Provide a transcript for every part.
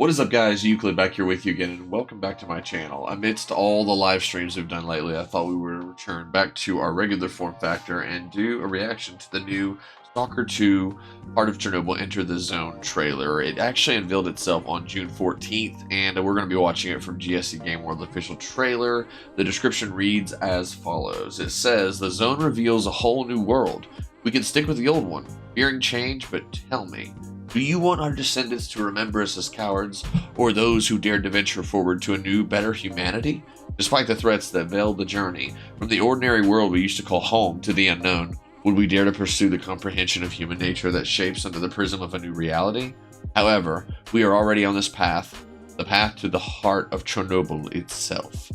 What is up, guys? Euclid back here with you again, and welcome back to my channel. Amidst all the live streams we've done lately, I thought we would return back to our regular form factor and do a reaction to the new Stalker 2 Heart of Chernobyl Enter the Zone trailer. It actually unveiled itself on June 14th, and we're going to be watching it from GSC Game World official trailer. The description reads as follows. It says, "The zone reveals a whole new world. We can stick with the old one, fearing change, but tell me, do you want our descendants to remember us as cowards, or those who dared to venture forward to a new, better humanity? Despite the threats that veiled the journey, from the ordinary world we used to call home to the unknown, would we dare to pursue the comprehension of human nature that shapes under the prism of a new reality? However, we are already on this path, the path to the heart of Chernobyl itself."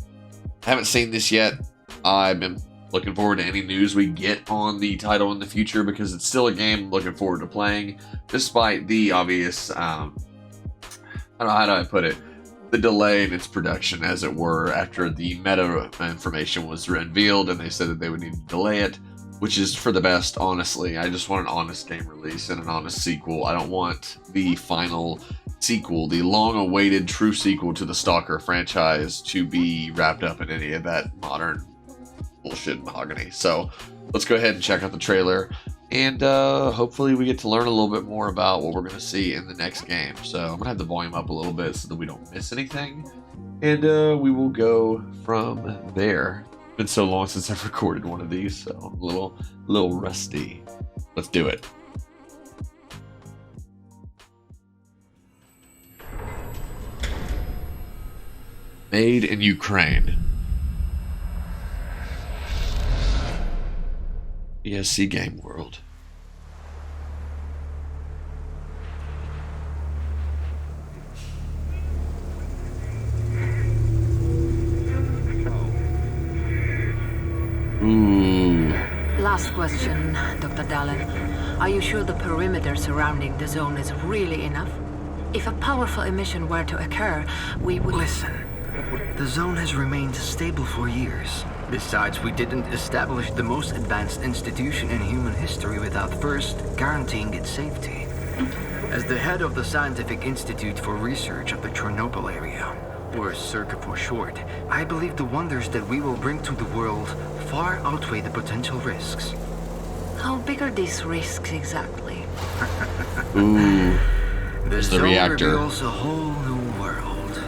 I haven't seen this yet. I've been looking forward to any news we get on the title in the future because it's still a game I'm looking forward to playing, despite the obvious, I don't know, how do I put it, the delay in its production, as it were, after the meta information was revealed and they said that they would need to delay it, which is for the best, honestly. I just want an honest game release and an honest sequel. I don't want the final sequel, the long-awaited true sequel to the Stalker franchise, to be wrapped up in any of that modern bullshit mahogany. So let's go ahead and check out the trailer, and hopefully we get to learn a little bit more about what we're going to see in the next game. So I'm gonna have the volume up a little bit so that we don't miss anything, and we will go from there. It's been so long since I've recorded one of these, so I'm a little rusty. Let's do it. Made in Ukraine. GSC Game World. Ooh. Last question, Dr. Dallin. Are you sure the perimeter surrounding the zone is really enough? If a powerful emission were to occur, we would... Listen, the zone has remained stable for years. Besides, we didn't establish the most advanced institution in human history without first guaranteeing its safety. As the head of the Scientific Institute for Research of the Chornobyl area, or CERCA for short, I believe the wonders that we will bring to the world far outweigh the potential risks. How big are these risks exactly? Ooh. The It's the reactor. reveals a whole new world.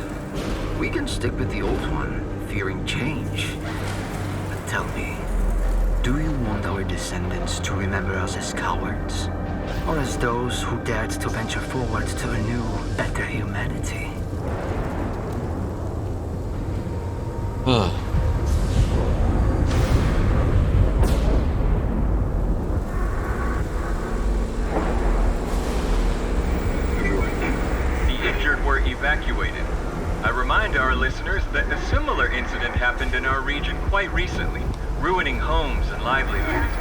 We can stick with the old one, fearing change. But tell me, do you want our descendants to remember us as cowards? Or as those who dared to venture forward to a new, better humanity? Huh. The injured were evacuated. I remind our listeners that a similar incident happened in our region quite recently, ruining homes and livelihoods.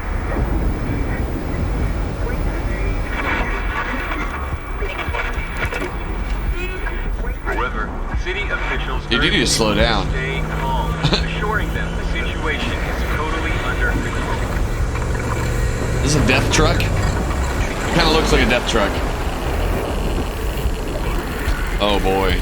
However, city officials Dude, you need to slow down. stay calm, assuring them the situation is totally under control. This is a death truck? Kind of looks like a death truck. Oh boy.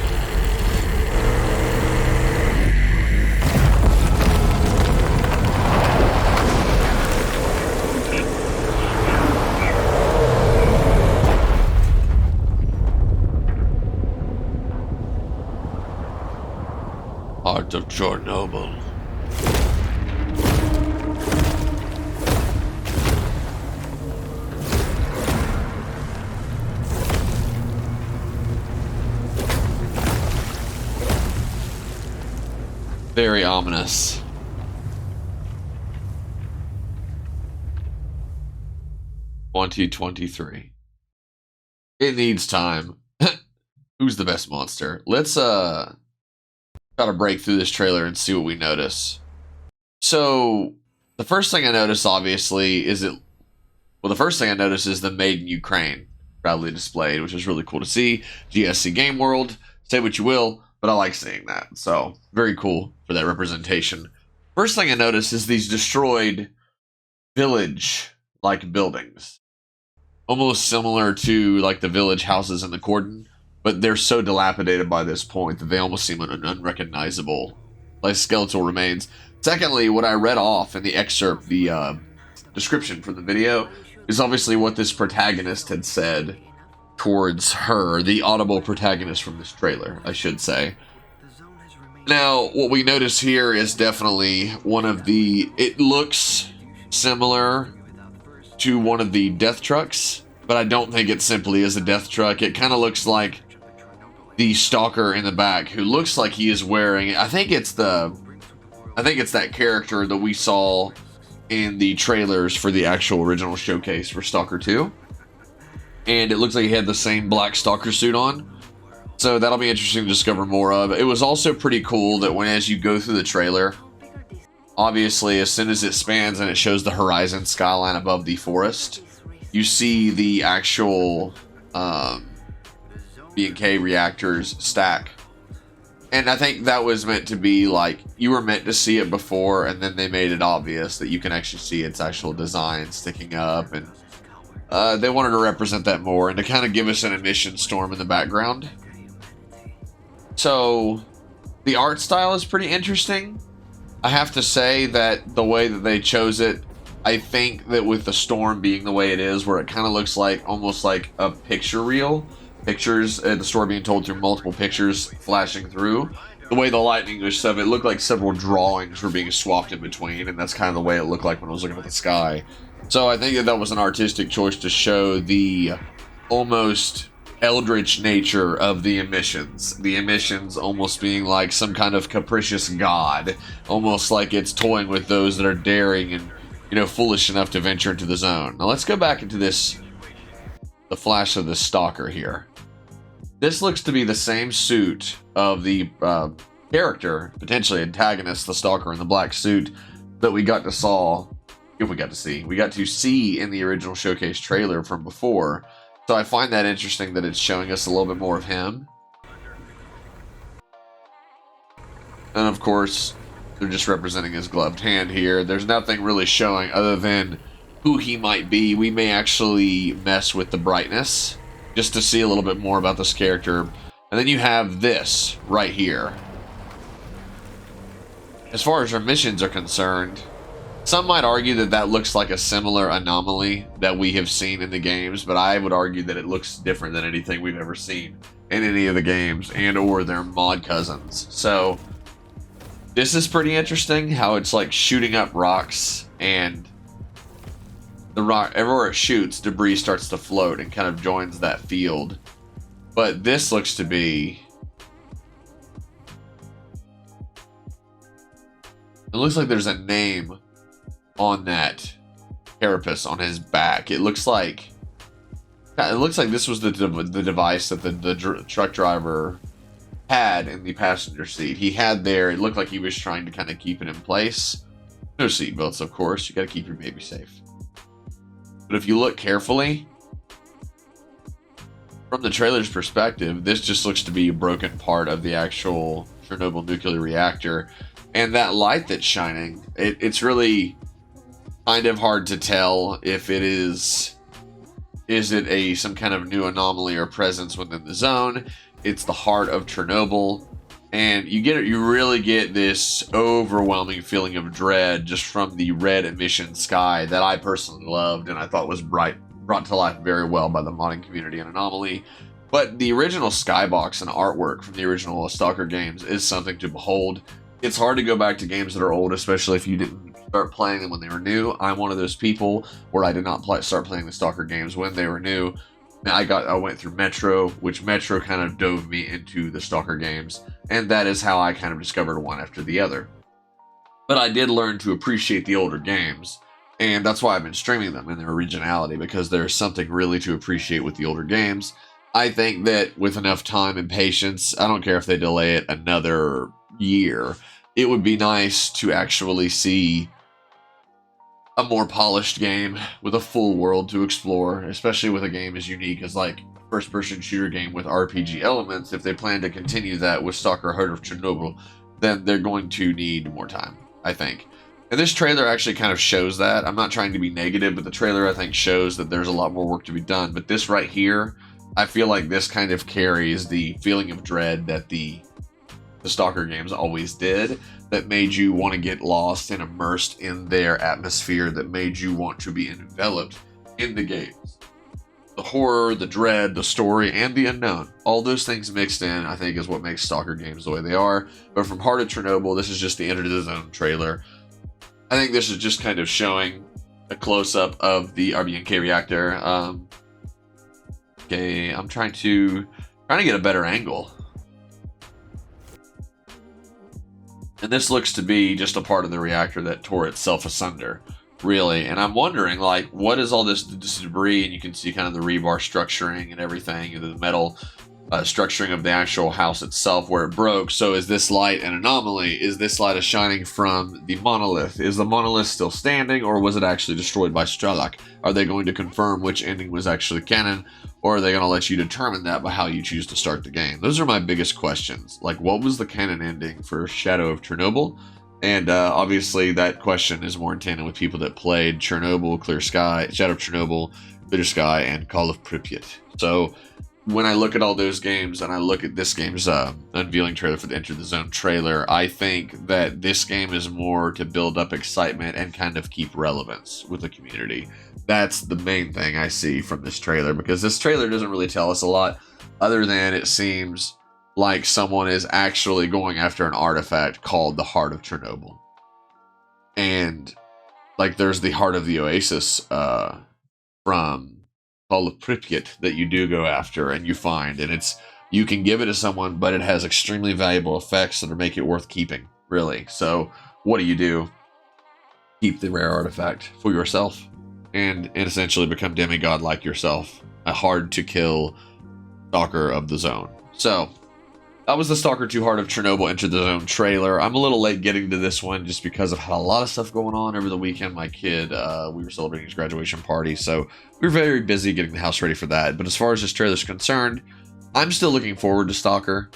Heart of Chornobyl. Very ominous. (2023). It needs time. Who's the best monster? Let's try to break through this trailer and see what we notice. So the first thing I notice, obviously, is the first thing I notice is the Made in Ukraine proudly displayed, which is really cool to see. GSC Game World, say what you will, but I like seeing that. So very cool for that representation. First thing I notice is these destroyed village-like buildings. almost similar to like the village houses in the Cordon, but they're so dilapidated by this point that they almost seem unrecognizable, like skeletal remains. Secondly, what I read off in the excerpt, the description from the video, is obviously what this protagonist had said towards her, the audible protagonist from this trailer, I should say. Now, what we notice here is definitely one of the... It looks similar to one of the death trucks, but I don't think it simply is a death truck. It kind of looks like the stalker in the back, who looks like he is wearing... I think it's that character that we saw in the trailers for the actual original showcase for Stalker 2. And it looks like he had the same black Stalker suit on. So that'll be interesting to discover more of. It was also pretty cool that as you go through the trailer, obviously as soon as it spans and it shows the horizon skyline above the forest, you see the actual B&K reactors stack. And I think that was meant to be like, you were meant to see it before, and then they made it obvious that you can actually see its actual design sticking up, and they wanted to represent that more and to kind of give us an emission storm in the background. So the art style is pretty interesting. I have to say that the way that they chose it, I think that with the storm being the way it is, where it kind of looks like almost like a picture reel, pictures, the story being told through multiple pictures flashing through. The way the lightning and stuff, it looked like several drawings were being swapped in between, and that's kind of the way it looked like when I was looking at the sky. So I think that was an artistic choice to show the almost eldritch nature of the emissions. The emissions almost being like some kind of capricious god, almost like it's toying with those that are daring and, you know, foolish enough to venture into the zone. Now let's go back into this, the flash of the stalker here. This looks to be the same suit of the character, potentially antagonist, the stalker in the black suit that we got to see in the original showcase trailer from before. So I find that interesting that it's showing us a little bit more of him. And of course, they're just representing his gloved hand here. There's nothing really showing other than who he might be. We may actually mess with the brightness just to see a little bit more about this character. And then you have this right here. As far as our missions are concerned, some might argue that that looks like a similar anomaly that we have seen in the games, but I would argue that it looks different than anything we've ever seen in any of the games and or their mod cousins. So this is pretty interesting how it's like shooting up rocks, and the rock, everywhere it shoots, debris starts to float and kind of joins that field. But this looks to be... It looks like there's a name on that carapace on his back. It looks like this was the device that the truck driver had in the passenger seat. He had there, it looked like he was trying to kind of keep it in place. No seatbelts, of course. You got to keep your baby safe. But if you look carefully, from the trailer's perspective, this just looks to be a broken part of the actual Chernobyl nuclear reactor. And that light that's shining, it's really kind of hard to tell if it is it some kind of new anomaly or presence within the zone. It's the heart of Chernobyl, and you really get this overwhelming feeling of dread just from the red emission sky that I personally loved and I thought was brought to life very well by the modding community and Anomaly. But the original skybox and artwork from the original Stalker games is something to behold. It's hard to go back to games that are old, especially if you didn't start playing them when they were new. I'm one of those people where I did not start playing the Stalker games when they were new. I went through Metro, which Metro kind of dove me into the Stalker games, and that is how I kind of discovered one after the other. But I did learn to appreciate the older games, and that's why I've been streaming them in their originality, because there's something really to appreciate with the older games. I think that with enough time and patience, I don't care if they delay it another year, it would be nice to actually see a more polished game with a full world to explore, especially with a game as unique as like first-person shooter game with RPG elements. If they plan to continue that with Stalker Heart of Chernobyl, then they're going to need more time, I think. And this trailer actually kind of shows that. I'm not trying to be negative, but the trailer I think shows that there's a lot more work to be done. But this right here, I feel like this kind of carries the feeling of dread that the Stalker games always did, that made you want to get lost and immersed in their atmosphere, that made you want to be enveloped in the games. The horror, the dread, the story, and the unknown. All those things mixed in, I think, is what makes Stalker games the way they are. But from Heart of Chernobyl, this is just the Enter the Zone trailer. I think this is just kind of showing a close-up of the RBNK reactor. Okay, I'm trying to get a better angle. And this looks to be just a part of the reactor that tore itself asunder, really. And I'm wondering, like, what is all this debris? And you can see kind of the rebar structuring and everything, and the metal structuring of the actual house itself where it broke. So is this light an anomaly? Is this light a shining from the monolith? Is the monolith still standing, or was it actually destroyed by S.T.A.L.K.E.R? Are they going to confirm which ending was actually canon, or are they going to let you determine that by how you choose to start the game? Those are my biggest questions. Like, what was the canon ending for Shadow of Chernobyl? And obviously that question is more in tandem with people that played Chernobyl, Clear Sky, Shadow of Chernobyl, Clear Sky, and Call of Pripyat. So when I look at all those games and I look at this game's unveiling trailer for the Enter the Zone trailer, I think that this game is more to build up excitement and kind of keep relevance with the community. That's the main thing I see from this trailer, because this trailer doesn't really tell us a lot other than it seems like someone is actually going after an artifact called the Heart of Chernobyl. And like there's the Heart of the Oasis from Call of Pripyat that you do go after and you find, and you can give it to someone, but it has extremely valuable effects that make it worth keeping, really. So what do? Keep the rare artifact for yourself and essentially become demigod like yourself, a hard to kill Stalker of the Zone. So that was the Stalker 2 Heart of Chernobyl Enter the Zone trailer. I'm a little late getting to this one just because I've had a lot of stuff going on over the weekend. My kid, we were celebrating his graduation party, so we were very busy getting the house ready for that. But as far as this trailer is concerned, I'm still looking forward to Stalker.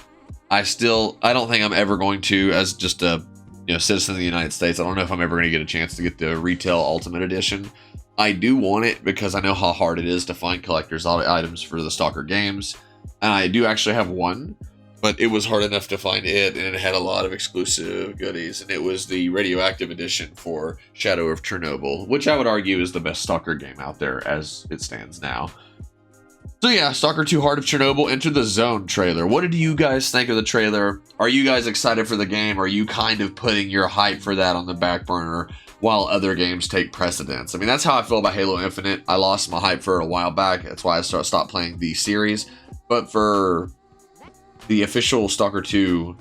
I don't think I'm ever going to, as just a citizen of the United States, I don't know if I'm ever going to get a chance to get the retail Ultimate Edition. I do want it because I know how hard it is to find collector's items for the Stalker games. And I do actually have one, but it was hard enough to find it, and it had a lot of exclusive goodies, and it was the Radioactive Edition for Shadow of Chernobyl, which I would argue is the best Stalker game out there as it stands now. So yeah, Stalker 2 Heart of Chernobyl Enter the Zone trailer. What did you guys think of the trailer? Are you guys excited for the game? Are you kind of putting your hype for that on the back burner while other games take precedence? I mean, that's how I feel about Halo Infinite. I lost my hype for it a while back. That's why I stopped playing the series. But for the official Stalker 2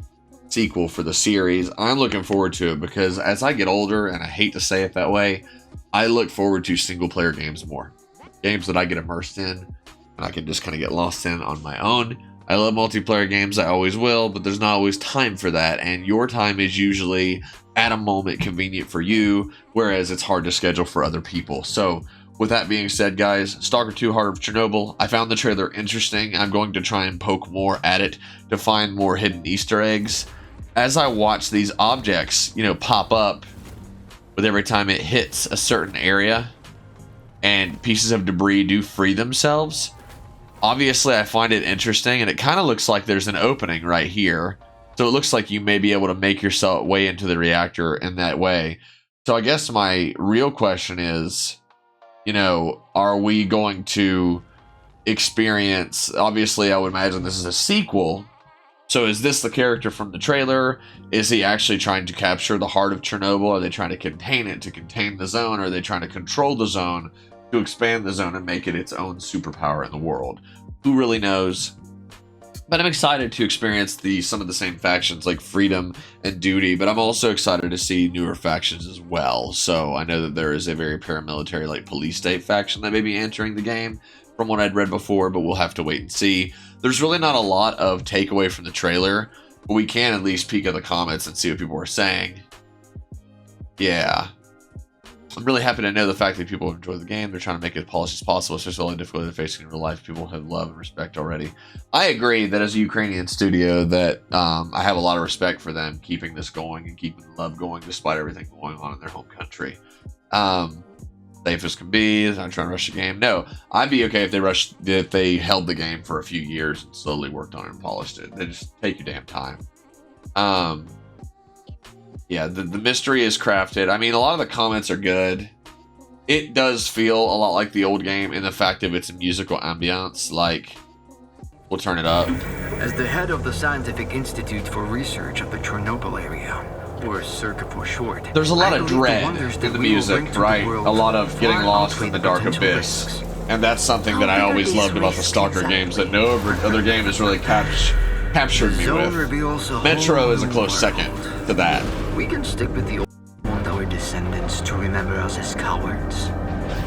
sequel for the series, I'm looking forward to it because as I get older, and I hate to say it that way, I look forward to single player games more. Games that I get immersed in and I can just kind of get lost in on my own. I love multiplayer games, I always will, but there's not always time for that, and your time is usually at a moment convenient for you, whereas it's hard to schedule for other people. So with that being said, guys, Stalker 2 Heart of Chernobyl, I found the trailer interesting. I'm going to try and poke more at it to find more hidden Easter eggs. As I watch these objects, pop up with every time it hits a certain area and pieces of debris do free themselves, obviously I find it interesting, and it kind of looks like there's an opening right here. So it looks like you may be able to make yourself way into the reactor in that way. So I guess my real question is, are we going to experience, obviously I would imagine this is a sequel, so is this the character from the trailer? Is he actually trying to capture the Heart of Chernobyl? Are they trying to contain it to contain the zone? Are they trying to control the zone to expand the zone and make it its own superpower in the world? Who really knows? But I'm excited to experience some of the same factions like Freedom and Duty, but I'm also excited to see newer factions as well. So I know that there is a very paramilitary like police state faction that may be entering the game from what I'd read before, but we'll have to wait and see. There's really not a lot of takeaway from the trailer, but we can at least peek at the comments and see what people are saying. Yeah. I'm really happy to know the fact that people enjoy the game. They're trying to make it as polished as possible, especially all the difficulty they're facing in real life. People have love and respect already. I agree that as a Ukrainian studio that I have a lot of respect for them keeping this going and keeping the love going despite everything going on in their home country. safe as can be. They're not trying to rush the game. No, I'd be okay if they held the game for a few years and slowly worked on it and polished it. They just take your damn time. Yeah, the mystery is crafted. I mean, a lot of the comments are good. It does feel a lot like the old game in the fact of its musical ambiance. Like, we'll turn it up. As the head of the Scientific Institute for Research of the Chernobyl area, or CERCA for short, there's a lot I of believe dread wonders in that the we will bring music, to the right? world A lot of getting far lost outweigh in the the dark potential abyss. risks. And that's something that I always loved about the Stalker games that no other game has really captured me Zone with. reveals a Metro whole is a new close world. second to that. We can stick with the old want our descendants to remember us as cowards,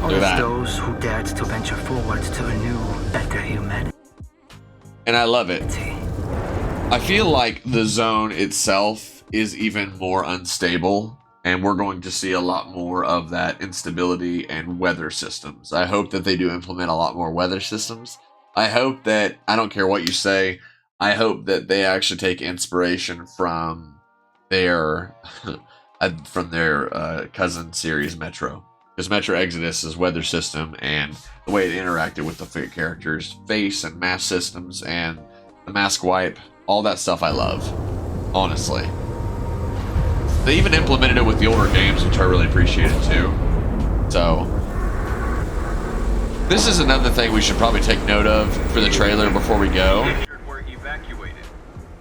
or Do as that. those who dared to venture forward to a new, better humanity. And I love it. I feel like the zone itself is even more unstable, and we're going to see a lot more of that instability and weather systems. I hope that they do implement a lot more weather systems. I hope that, I don't care what you say, I hope that they actually take inspiration from their cousin series Metro. Because Metro Exodus' weather system and the way it interacted with the characters' face and mask systems and the mask wipe, all that stuff I love, honestly. They even implemented it with the older games, which I really appreciated too. So, this is another thing we should probably take note of for the trailer before we go. Were evacuated.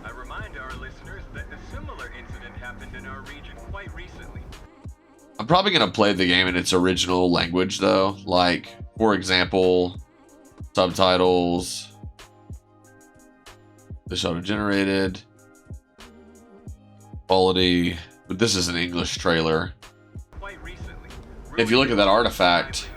I remind our listeners that a similar incident happened in our region quite recently. I'm probably going to play the game in its original language, though. Like, for example, subtitles. This auto-generated. Quality. But this is an English trailer. Quite recently. If you look at that artifact,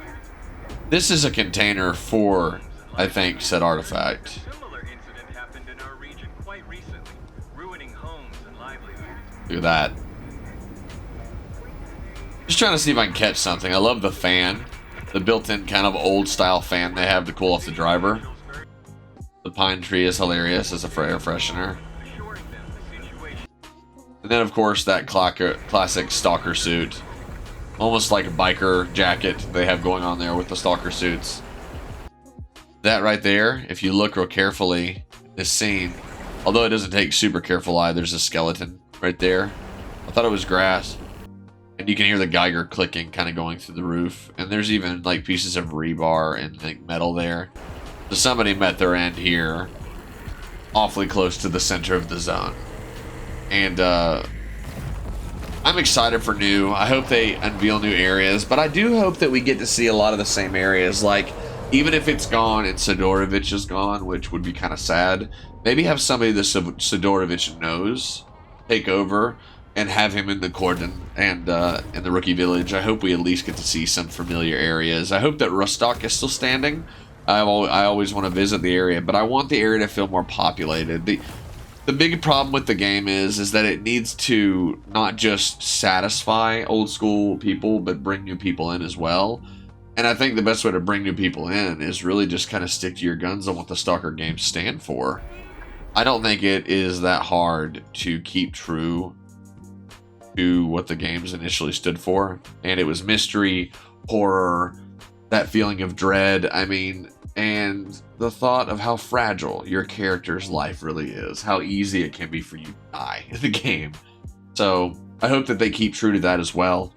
this is a container for, I think, said artifact. Similar incident happened in our region quite recently, ruining homes and livelihoods. Look at that. Just trying to see if I can catch something. I love the fan. The built-in kind of old-style fan they have to cool off the driver. The pine tree is hilarious as a air freshener. Assuring them the situation. And then, of course, that classic Stalker suit. Almost like a biker jacket they have going on there with the Stalker suits. That right there, if you look real carefully, this scene, although it doesn't take super careful eye, there's a skeleton right there. I thought it was grass. And you can hear the Geiger clicking kind of going through the roof. And there's even like pieces of rebar and like metal there. So somebody met their end here, awfully close to the center of the zone. And I'm excited for new. I hope they unveil new areas, but I do hope that we get to see a lot of the same areas. Like, even if it's gone and Sidorovich is gone, which would be kind of sad, maybe have somebody that Sidorovich knows take over and have him in the cordon and in the rookie village. I hope we at least get to see some familiar areas. I hope that Rostock is still standing. I always want to visit the area, but I want the area to feel more populated. The big problem with the game is that it needs to not just satisfy old school people, but bring new people in as well. And I think the best way to bring new people in is really just kind of stick to your guns on what the Stalker games stand for. I don't think it is that hard to keep true to what the games initially stood for. And it was mystery, horror, that feeling of dread. I mean, and the thought of how fragile your character's life really is, how easy it can be for you to die in the game. So I hope that they keep true to that as well,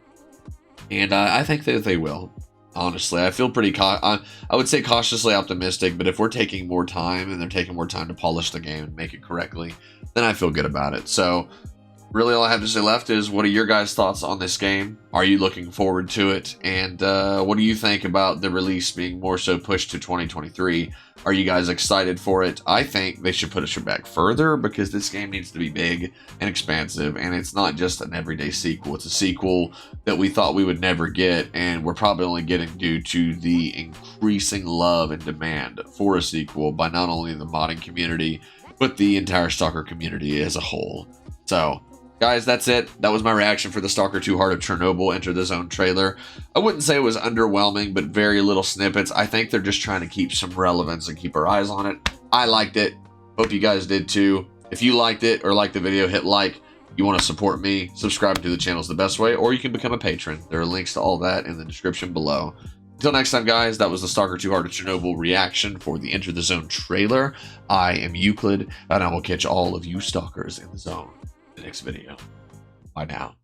and I think that they will. Honestly, I feel pretty I would say cautiously optimistic, but if we're taking more time and they're taking more time to polish the game and make it correctly, then I feel good about it. So really all I have to say left is, what are your guys' thoughts on this game? Are you looking forward to it? And what do you think about the release being more so pushed to 2023? Are you guys excited for it? I think they should push it back further, because this game needs to be big and expansive, and it's not just an everyday sequel. It's a sequel that we thought we would never get, and we're probably only getting due to the increasing love and demand for a sequel by not only the modding community, but the entire Stalker community as a whole. So, guys, that's it. That was my reaction for the Stalker 2 Heart of Chernobyl Enter the Zone trailer. I wouldn't say it was underwhelming, but very little snippets. I think they're just trying to keep some relevance and keep our eyes on it. I liked it. Hope you guys did too. If you liked it or liked the video, hit like. You want to support me, subscribe to the channel is the best way, or you can become a patron. There are links to all that in the description below. Until next time, guys, that was the Stalker 2 Heart of Chernobyl reaction for the Enter the Zone trailer. I am Euclid, and I will catch all of you stalkers in the zone in the next video. Bye now.